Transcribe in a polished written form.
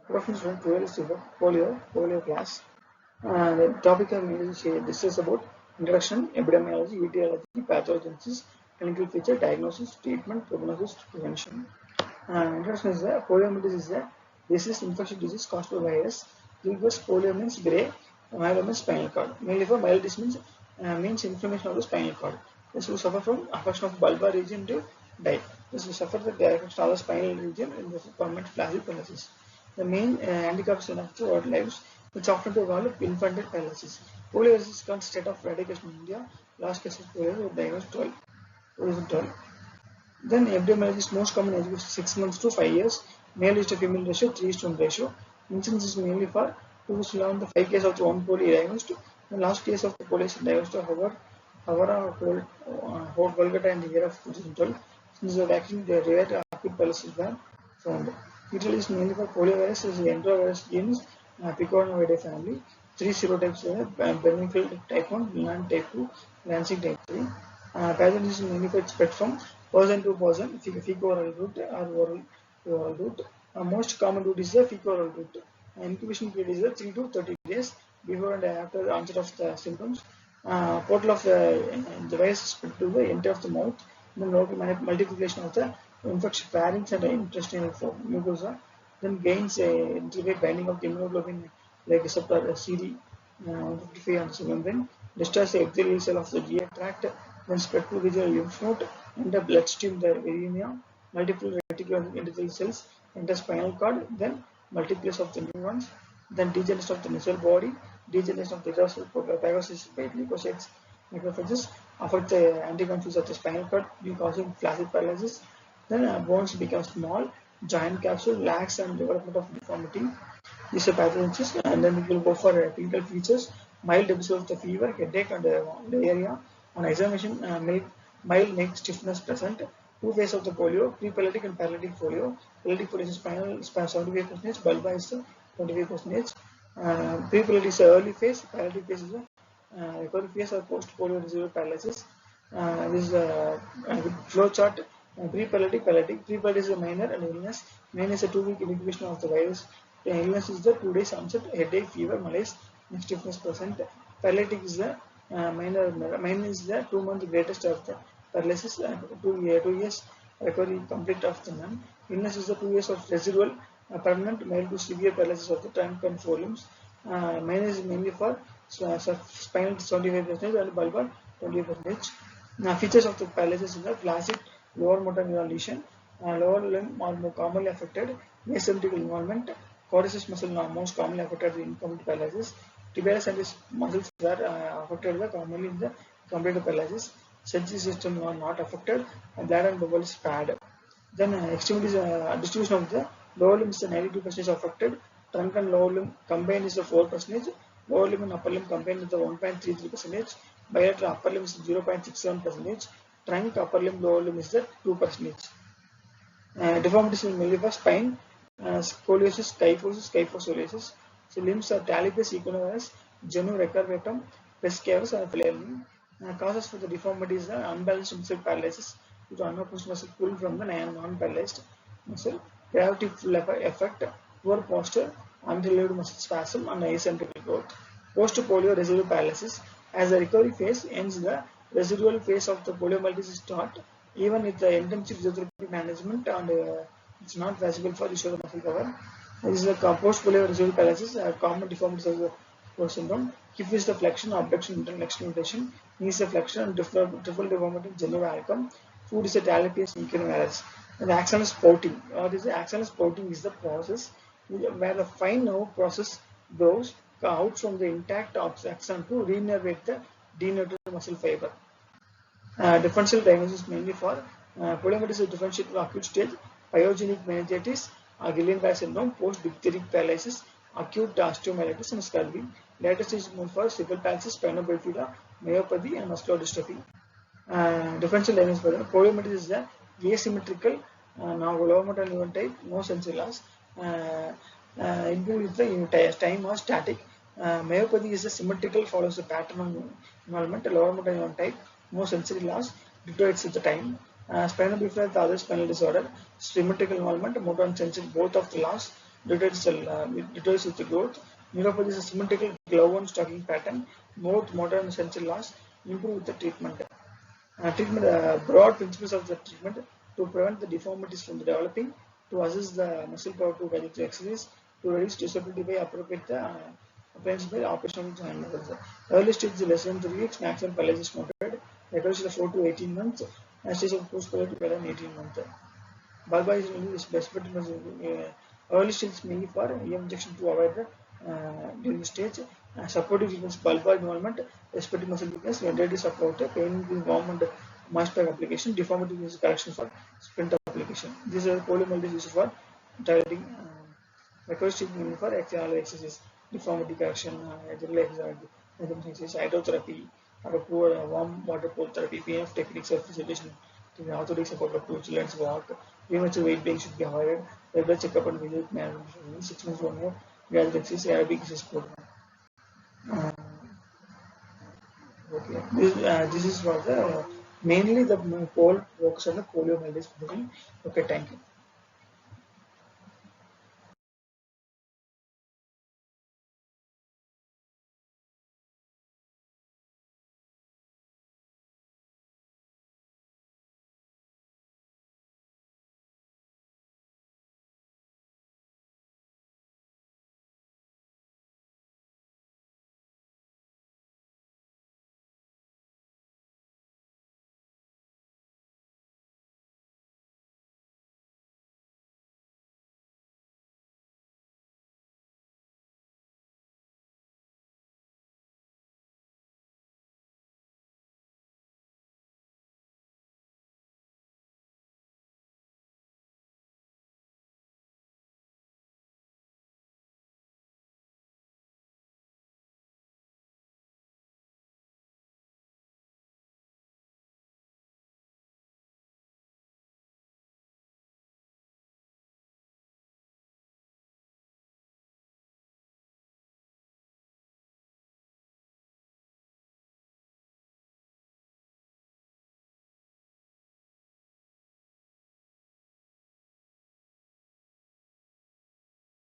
Good afternoon, students. Today is about polio class. The topic I will discuss about introduction, epidemiology, etiology, pathogenesis, clinical feature, diagnosis, treatment, prognosis, prevention. Introduction is that poliomyelitis is a disease, infectious disease caused by virus. Because polio means grey, myelo means spinal cord. Mainly for myelitis means inflammation of the spinal cord. This will suffer from affection of bulbar region to die. This will suffer the affection of the spinal region in the permanent flaccid paralysis. The main handicaps in our lives, which often called infantile paralysis. Polio is current state of eradication in India. Last case of polio was diagnosed 2012. Then epidemiology is most common age group 6 months to 5 years. Male is to female ratio 3:1 ratio. Incidence is mainly for 2 to 11 the 5 cases of the one polio diagnosed. The last case of the polio is diagnosed whole Kolkata in the year of 2012. Since the vaccine, the rare acute paralysis were found. Usually is mainly for poliovirus is the enterovirus genes, Picornavidae family. 3 serotypes are Bernfield type 1, Milan type 2, Lansing type 3. Pathogen is mainly for spread from person to person, fecal-oral route or oral route. Most common route is the fecal-oral route. Incubation period is 3 to 30 days before and after onset of the symptoms. Portal of the virus is spread to the entry of the mouth, then local multiplication of the infection pharynx and intestinal mucosa, then gains integrate binding of the immunoglobulin like receptor CD 155 on the membrane, destroys the epithelial cell of the GI tract, then spread to regional lymph node, enter bloodstream the viremia, multiple reticular endothelial cells, enter spinal cord, then multiplex of the neurons, then degeneration of the nasal body, degeneration of the phagocytes by leukocytes, macrophages, affect the anticonfusions of the spinal cord, causing flaccid paralysis. Then bones become small, joint capsule lax and development of deformity. These are pathogens, and then we will go for clinical features: mild episode of the fever, headache, and diarrhea. On examination, mild neck stiffness present. Two phases of the polio: pre-paralytic and paralytic polio. Paralytic polio is spinal 75%, bulbar is 25%. Pre-paralytic is the early phase, paralytic phase is the recovery phase or post-polio residual paralysis. This is a flow chart. Pre-paralytic, paralytic. Pre-paralytic is a minor and illness. Minor is a 2-week incubation of the virus. The illness is the 2 days onset, headache, fever, malaise, neck stiffness present. Paralytic is the minor is the 2-month greatest of the paralysis, 2 years recovery complete of the none. Illness is the 2 years of residual permanent mild to severe paralysis of the trunk and forelimbs. Minor is mainly for spinal 75% and bulbar 20%. Features of the paralysis is the flaccid lower motor neuron lesion, lower limb are more commonly affected, asymmetrical involvement, quadriceps muscle are most commonly affected in incomplete paralysis, tibialis and muscles are affected commonly in the complete paralysis, sensory system are not affected, and bladder and bowel is spared. Then extremities distribution of the lower limb is 92% affected, trunk and lower limb combined is 4%, lower limb and upper limb combined is 1.33%, bilateral upper limb is 0.67%, trunk upper limb lower limb is 2%. Deformities in mainly for spine, scoliosis, kyphosis. So limbs are talipes, equinovarus, genu recurvatum, pescavus, and phylum. Causes for the deformities are unbalanced muscle paralysis due to unopposed muscle pull from the non-paralyzed muscle, gravity effect, poor posture, unrelieved muscle spasm, and asymmetrical growth. Post-polio residual paralysis. As the recovery phase ends, the residual phase of the poliomyelitis is start. Even with the intensive physiotherapy management, and it's not possible for restore the muscle cover. This is a post-polio residual paralysis, a common deformity of the post syndrome. Hip is the flexion, abduction, internal externalization. Knee is the flexion, and triple deformity, genovalcum. Foot is a talipes, equinovarus. And axonal spouting. What is the axonal spouting? Is the process where the fine nerve process grows out from the intact axon to renervate the denervated muscle fiber. Differential diagnosis mainly for poliomyelitis is differentiated to acute stage, pyogenic meningitis, Guillain-Barré syndrome, post-diphtheric paralysis, acute osteomyelitis, and scurvy. Later stage is more for cerebral palsy, spinal bifida, myopathy, and muscular dystrophy. Differential diagnosis for poliomyelitis is the asymmetrical, lower motor neuron type, no sensory loss. Improved with the time or static. Myopathy is a symmetrical, follows the pattern of involvement, lower motor neuron type, no sensory loss, deteriorates with the time. Spinal bifida is the other spinal disorder, symmetrical involvement, motor and sensory both of the loss. deteriorates with the growth. Neuropathy is a symmetrical glove on stocking pattern. Both motor and sensory loss improve with the treatment. Broad principles of the treatment: to prevent the deformities from developing, to assist the muscle power to guide the exercise, to reduce disability by appropriate appliance by operational joint methods. Early stage is less than 3 weeks, maximum paralysis noted. Recovery is 4 to 18 months, and stage of post paralysis better than 18 months. Bulbar is best bet early stage mainly for EM injection to avoid the during stage. Supportive treatments: bulbar involvement, respective muscle weakness, ventilative support, pain in warm and moist pack application, deformity is correction for splint application. These are poliomyelitis used for targeting recovery stage mainly for exercise, deformity correction, general exercise, hydrotherapy, or poor warm water pole therapy, PF techniques of physiotherapy. To the orthotics about up to children's walk, premature weight gain should be avoided. Regular checkup and visit management 6 months 1 year. Gradual exercise, Arabic exercise program. Okay, this is for the mainly the whole focus on the poliomyelitis. Okay, thank you.